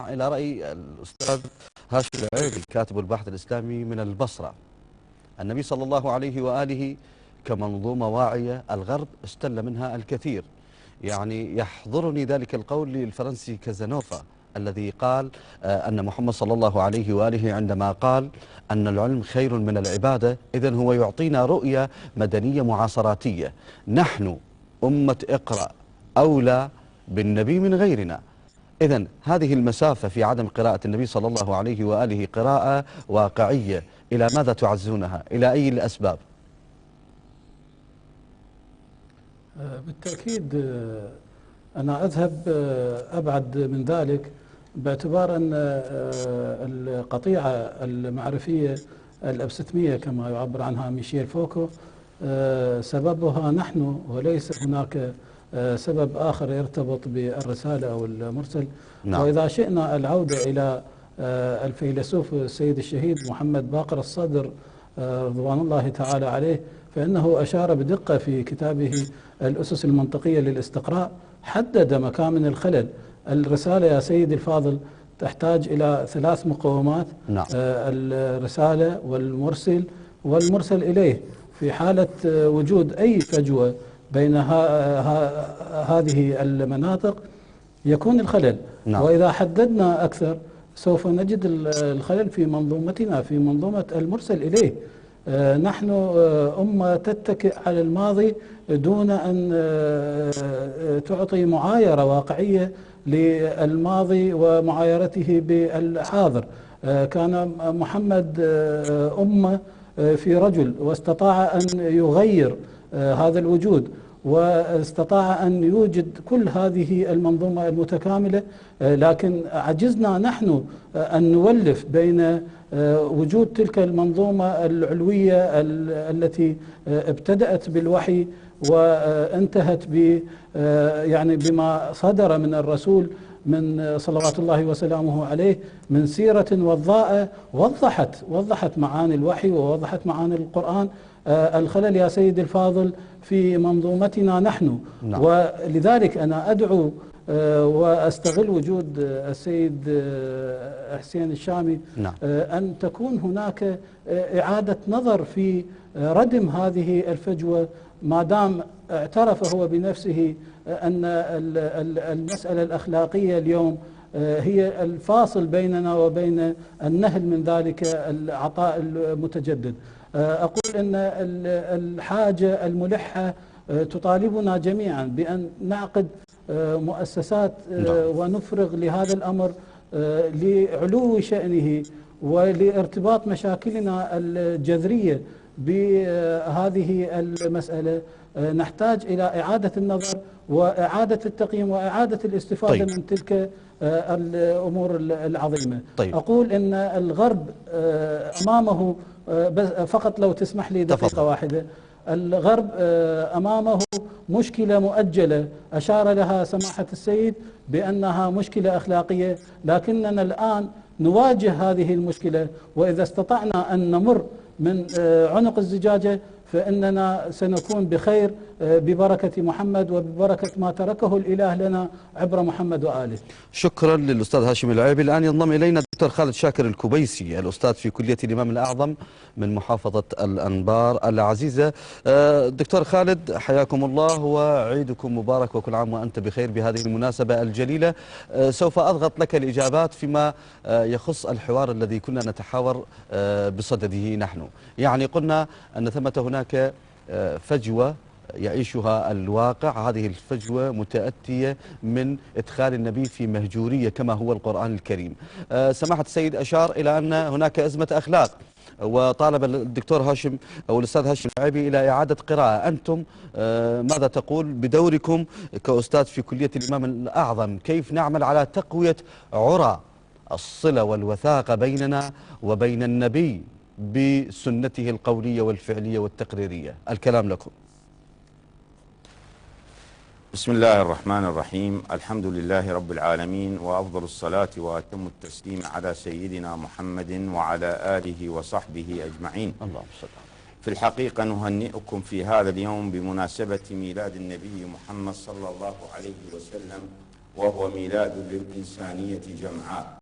نستمع إلى رأي الأستاذ هاشم العيبي كاتب البحث الإسلامي من البصرة. النبي صلى الله عليه وآله كمنظومة واعية، الغرب استل منها الكثير. يعني يحضرني ذلك القول للفرنسي كازانوفا الذي قال أن محمد صلى الله عليه وآله عندما قال أن العلم خير من العبادة، إذن هو يعطينا رؤية مدنية معاصراتية. نحن أمة اقرأ أولى بالنبي من غيرنا. إذن هذه المسافة في عدم قراءة النبي صلى الله عليه وآله قراءة واقعية، إلى ماذا تعزونها؟ إلى أي الأسباب؟ بالتأكيد أنا أذهب أبعد من ذلك، باعتبار أن القطيعة المعرفية الأبستمية كما يعبر عنها ميشيل فوكو سببها نحن، وليس هناك سبب آخر يرتبط بالرسالة أو المرسل. نعم. وإذا شئنا العودة إلى الفيلسوف السيد الشهيد محمد باقر الصدر رضوان الله تعالى عليه، فإنه أشار بدقة في كتابه الأسس المنطقية للاستقراء، حدد مكامن الخلل. الرسالة يا سيدي الفاضل تحتاج إلى 3 مقومات. نعم. الرسالة والمرسل والمرسل إليه. في حالة وجود أي فجوة بين هذه المناطق يكون الخلل. نعم. وإذا حددنا أكثر سوف نجد الخلل في منظومتنا، في منظومة المرسل إليه. نحن أمة تتكئ على الماضي دون أن تعطي معايرة واقعية للماضي ومعايرته بالحاضر. كان محمد أمة في رجل، واستطاع أن يغير هذا الوجود، واستطاع أن يوجد كل هذه المنظومة المتكاملة. لكن عجزنا نحن أن نولف بين وجود تلك المنظومة العلوية التي ابتدأت بالوحي وانتهت يعني بما صدر من الرسول من صلوات الله وسلامه عليه من سيرة وضاءة وضحت معاني الوحي ووضحت معاني القرآن. الخلل يا سيد الفاضل في منظومتنا نحن. نعم. ولذلك أنا أدعو وأستغل وجود السيد حسين الشامي. نعم. أن تكون هناك إعادة نظر في ردم هذه الفجوة، ما دام اعترف هو بنفسه أن المسألة الأخلاقية اليوم هي الفاصل بيننا وبين النهل من ذلك العطاء المتجدد. أقول أن الحاجة الملحة تطالبنا جميعا بأن نعقد مؤسسات ونفرغ لهذا الأمر لعلو شأنه ولارتباط مشاكلنا الجذرية بهذه المسألة. نحتاج إلى إعادة النظر وإعادة التقييم وإعادة الاستفادة طيب. من تلك الأمور العظيمة. طيب. أقول أن الغرب أمامه، فقط لو تسمح لي دقيقة تفضل. واحدة، الغرب أمامه مشكلة مؤجلة أشار لها سماحة السيد بأنها مشكلة أخلاقية، لكننا الآن نواجه هذه المشكلة، وإذا استطعنا أن نمر من عنق الزجاجة فإننا سنكون بخير ببركة محمد وببركة ما تركه الإله لنا عبر محمد وآله. شكرا للأستاذ هاشم العيبي. الآن ينضم إلينا الدكتور خالد شاكر الكبيسي، الأستاذ في كلية الإمام الأعظم من محافظة الأنبار العزيزة. دكتور خالد، حياكم الله وعيدكم مبارك وكل عام وأنت بخير بهذه المناسبة الجليلة. سوف أضغط لك الإجابات فيما يخص الحوار الذي كنا نتحاور بصدده نحن. يعني قلنا أن ثمة هناك فجوة يعيشها الواقع، هذه الفجوة متأتية من إدخال النبي في مهجورية كما هو القرآن الكريم. سماحة السيد أشار إلى أن هناك أزمة أخلاق، وطالب الدكتور هاشم أو الأستاذ هاشم العيبي إلى إعادة قراءة. أنتم ماذا تقول بدوركم كأستاذ في كلية الإمام الأعظم؟ كيف نعمل على تقوية عرى الصلة والوثاقة بيننا وبين النبي بسنته القولية والفعلية والتقريرية؟ الكلام لكم. بسم الله الرحمن الرحيم. الحمد لله رب العالمين، وأفضل الصلاة وأتم التسليم على سيدنا محمد وعلى آله وصحبه أجمعين. اللهم صل. في الحقيقة نهنئكم في هذا اليوم بمناسبة ميلاد النبي محمد صلى الله عليه وسلم، وهو ميلاد للإنسانية جمعاء.